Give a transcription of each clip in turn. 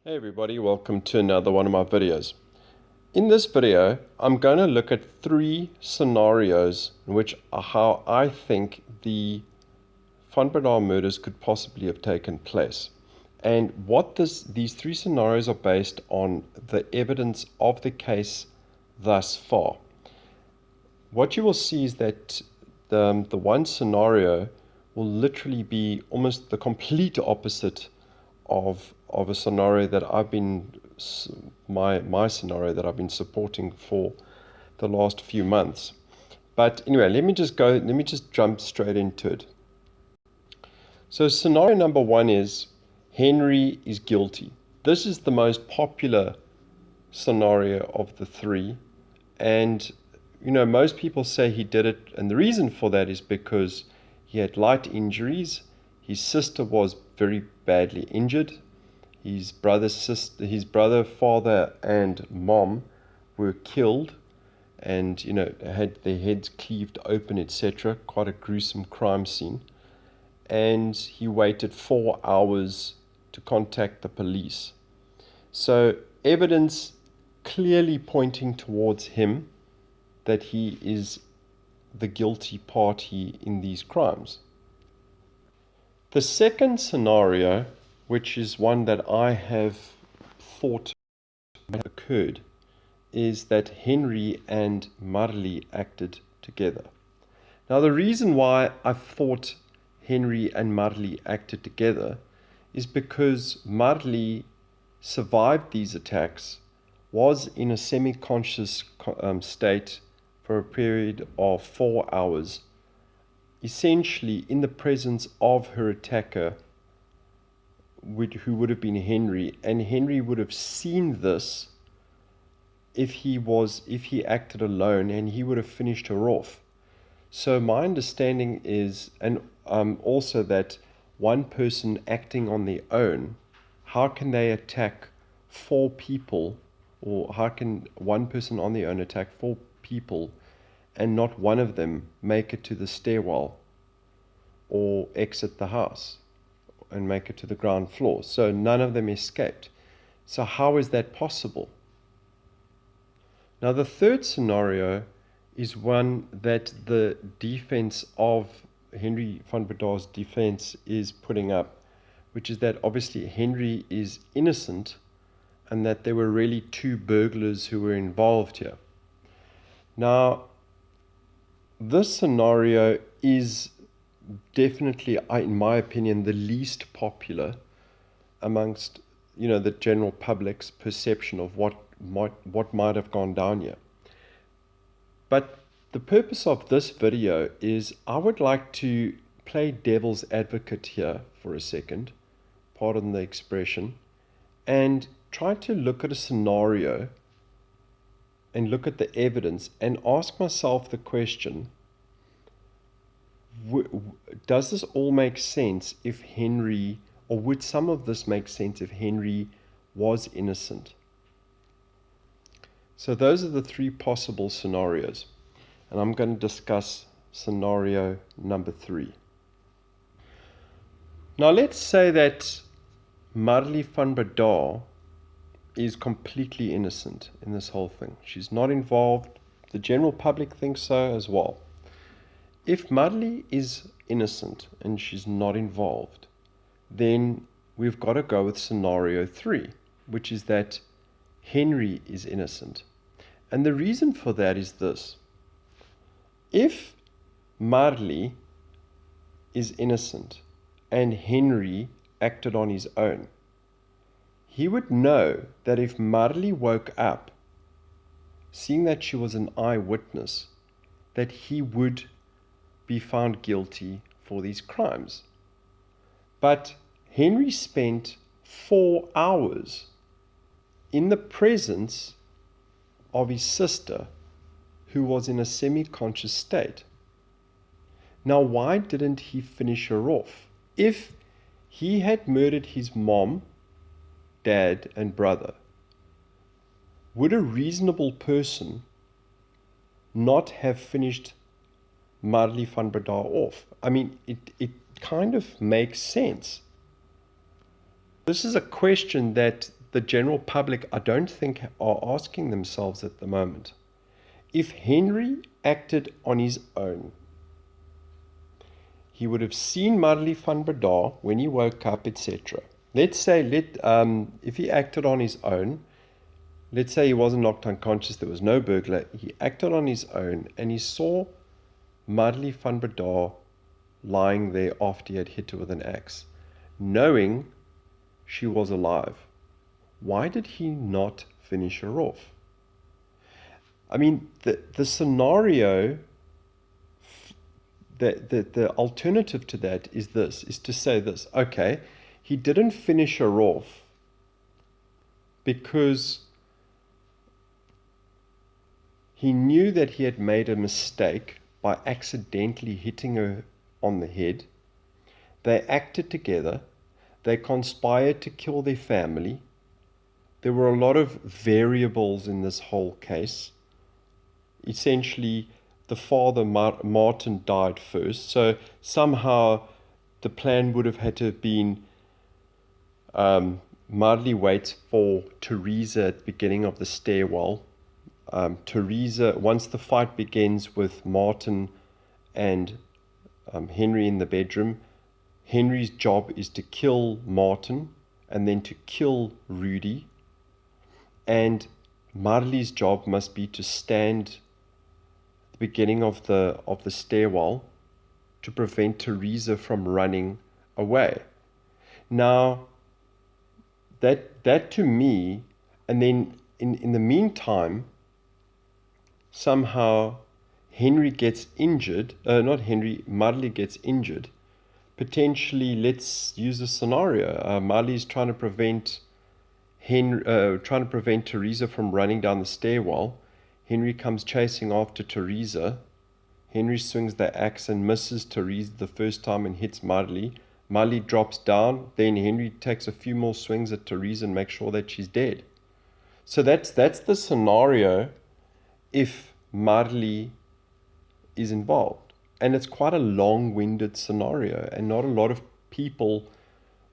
Hey everybody, welcome to another one of my videos. In this video, I'm going to look at three scenarios in which how I think the Van Breda murders could possibly have taken place. And what these three scenarios are based on the evidence of the case thus far. What you will see is that the one scenario will literally be almost the complete opposite of a scenario that I've been my scenario that I've been supporting for the last few months. But anyway, let me just jump straight into it. So scenario number one is Henri is guilty. This is the most popular scenario of the three, and most people say he did it, and the reason for that is because he had light injuries. His sister was very badly injured. His brother, father, and mom were killed, and had their heads cleaved open, etc. Quite a gruesome crime scene. And he waited 4 hours to contact the police. So evidence clearly pointing towards him that he is the guilty party in these crimes. The second scenario, which is one that I have thought occurred, is that Henri and Marli acted together. Now, the reason why I thought Henri and Marli acted together is because Marli survived these attacks, was in a semi-conscious state for a period of 4 hours, essentially in the presence of her attacker, who would have been Henri, and Henri would have seen this if he acted alone, and he would have finished her off. So my understanding is, and also that one person acting on their own, how can they attack four people, or how can one person on their own attack four people and not one of them make it to the stairwell or exit the house and make it to the ground floor? So none of them escaped. So how is that possible? Now, the third scenario is one that the defense of Henri van Breda's defense is putting up, which is that obviously Henri is innocent and that there were really two burglars who were involved here. Now, this scenario is definitely, in my opinion, the least popular amongst the general public's perception of what might have gone down here. But the purpose of this video is I would like to play devil's advocate here for a second, pardon the expression, and try to look at a scenario and look at the evidence and ask myself the question, does this all make sense if Henri, or would some of this make sense if Henri was innocent? So those are the three possible scenarios, and I'm going to discuss scenario number 3. Now let's say that Marli van Breda is completely innocent in this whole thing. She's not involved. The general public thinks so as well. If Marli is innocent and she's not involved, then we've got to go with scenario 3, which is that Henri is innocent. And the reason for that is this. If Marli is innocent and Henri acted on his own, he would know that if Marli woke up, seeing that she was an eyewitness, that he would be found guilty for these crimes. But Henri spent 4 hours in the presence of his sister, who was in a semi-conscious state. Now, why didn't he finish her off? If he had murdered his mom, dad, and brother, would a reasonable person not have finished Marli van Breda off? I mean, it kind of makes sense. This is a question that the general public, I don't think, are asking themselves at the moment. If Henri acted on his own, he would have seen Marli van Breda when he woke up, etc. Let's say, if he acted on his own, let's say he wasn't knocked unconscious, there was no burglar, he acted on his own, and he saw Marli van Breda lying there after he had hit her with an axe, knowing she was alive. Why did he not finish her off? I mean, the scenario, the alternative to that is to say this: okay, he didn't finish her off because he knew that he had made a mistake by accidentally hitting her on the head. They acted together. They conspired to kill their family. There were a lot of variables in this whole case. Essentially, the father, Martin, died first. So somehow the plan would have had to have been Marli waits for Teresa at the beginning of the stairwell. Teresa, once the fight begins with Martin and Henri in the bedroom, Henri's job is to kill Martin and then to kill Rudy. And Marli's job must be to stand at the beginning of the stairwell to prevent Teresa from running away. Now, that to me, and then in the meantime, somehow Henri gets injured, Marli gets injured. Potentially, let's use a scenario. Marli is trying to prevent Teresa from running down the stairwell. Henri comes chasing after Teresa. Henri swings the axe and misses Teresa the first time and hits Marli. Marli drops down. Then Henri takes a few more swings at Teresa and makes sure that she's dead. So that's the scenario if Marli is involved. And it's quite a long-winded scenario, and not a lot of people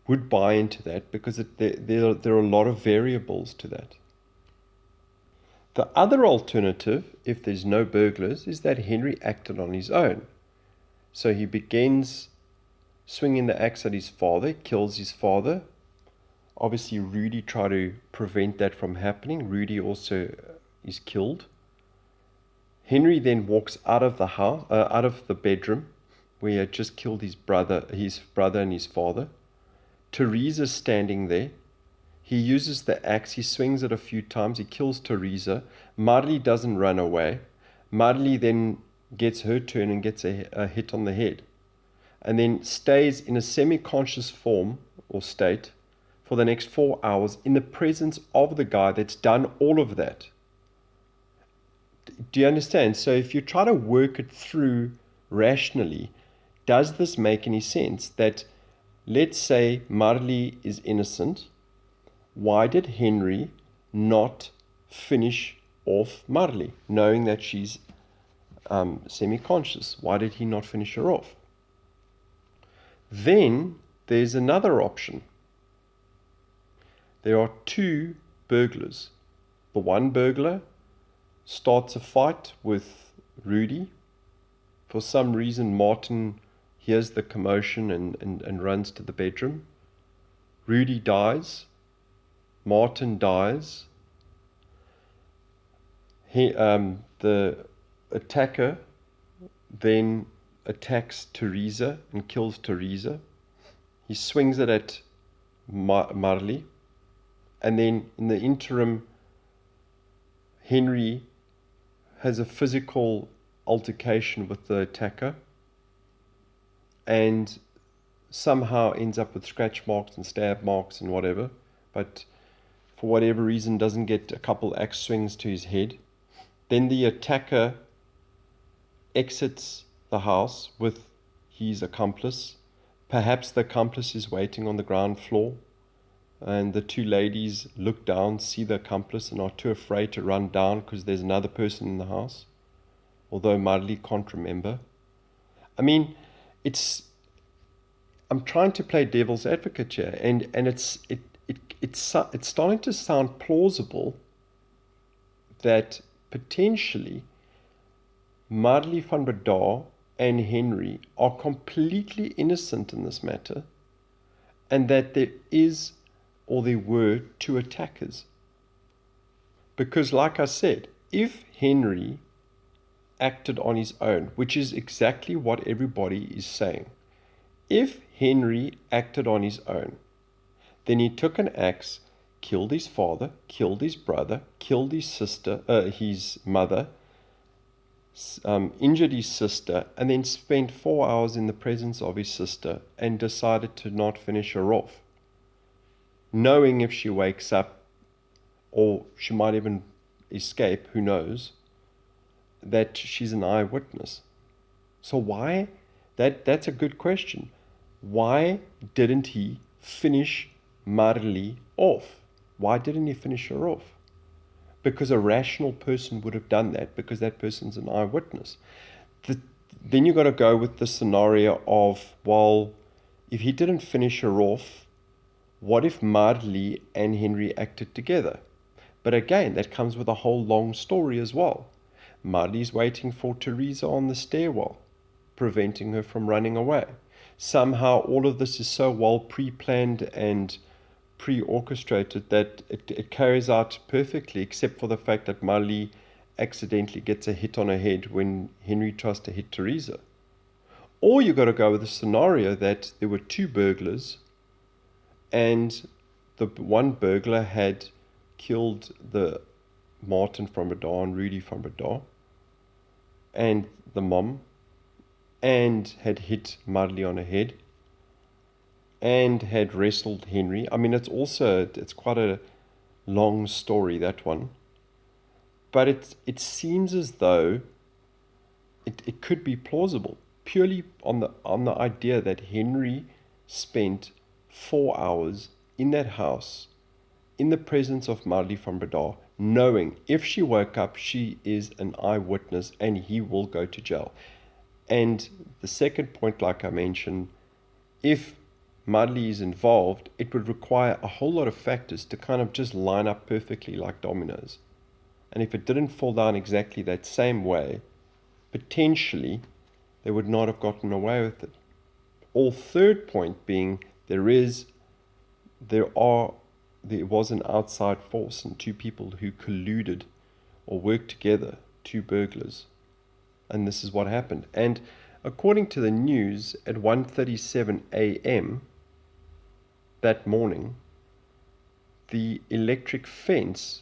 would buy into that because there are a lot of variables to that. The other alternative, if there's no burglars, is that Henri acted on his own. So he begins swinging the axe at his father, kills his father. Obviously, Rudy tried to prevent that from happening. Rudy also is killed. Henri then walks out of the house, out of the bedroom, where he had just killed his brother and his father. Teresa's standing there. He uses the axe. He swings it a few times. He kills Teresa. Marli doesn't run away. Marli then gets her turn and gets a hit on the head, and then stays in a semi-conscious form or state for the next 4 hours in the presence of the guy that's done all of that. Do you understand? So if you try to work it through rationally, does this make any sense? That, let's say Marli is innocent, why did Henri not finish off Marli, knowing that she's semi-conscious? Why did he not finish her off? Then there's another option. There are two burglars. The one burglar starts a fight with Rudy. For some reason, Martin hears the commotion and runs to the bedroom. Rudy dies. Martin dies. The attacker then attacks Teresa and kills Teresa. He swings it at Marli. And then in the interim, Henri has a physical altercation with the attacker and somehow ends up with scratch marks and stab marks and whatever, but for whatever reason doesn't get a couple axe swings to his head. Then the attacker exits the house with his accomplice. Perhaps the accomplice is waiting on the ground floor, and the two ladies look down, see the accomplice, and are too afraid to run down because there's another person in the house, although Marli can't remember. I mean, I'm trying to play devil's advocate here, and it's starting to sound plausible that potentially Marli van Breda and Henri are completely innocent in this matter, and that there is, or there were, two attackers. Because like I said, if Henri acted on his own, which is exactly what everybody is saying, if Henri acted on his own, then he took an axe, killed his father, killed his brother, killed his sister, his mother, injured his sister, and then spent 4 hours in the presence of his sister and decided to not finish her off, knowing if she wakes up, or she might even escape, who knows, that she's an eyewitness. So why? That's a good question. Why didn't he finish Marli off? Why didn't he finish her off? Because a rational person would have done that, because that person's an eyewitness. Then you've got to go with the scenario of, well, if he didn't finish her off, what if Marli and Henri acted together? But again, that comes with a whole long story as well. Marli's waiting for Teresa on the stairwell, preventing her from running away. Somehow all of this is so well pre-planned and pre-orchestrated that it carries out perfectly, except for the fact that Marli accidentally gets a hit on her head when Henri tries to hit Teresa. Or you got to go with the scenario that there were two burglars, and the one burglar had killed the Martin van Breda and Rudy van Breda and the mom, and had hit Marli on her head, and had wrestled Henri. I mean, it's quite a long story, that one. But it seems as though it could be plausible, purely on the idea that Henri spent 4 hours in that house, in the presence of Marli van Breda, knowing if she woke up, she is an eyewitness and he will go to jail. And the second point, like I mentioned, if Marli is involved, it would require a whole lot of factors to kind of just line up perfectly like dominoes. And if it didn't fall down exactly that same way, potentially they would not have gotten away with it. Or third point being, there was an outside force and two people who colluded or worked together, two burglars. And this is what happened. And according to the news, at 1:37 a.m. that morning, the electric fence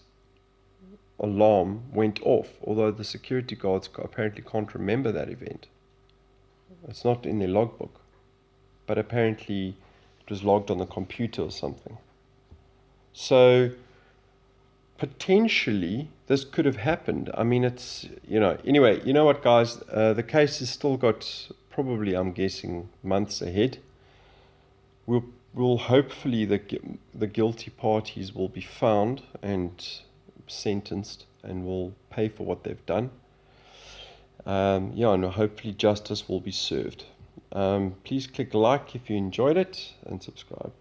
alarm went off, although the security guards apparently can't remember that event. It's not in their logbook, but apparently it was logged on the computer or something. So potentially this could have happened. I mean, anyway, you know what, guys, the case has still got probably, I'm guessing, months ahead. We'll hopefully the guilty parties will be found and sentenced and will pay for what they've done. And hopefully justice will be served. Please click like if you enjoyed it, and subscribe.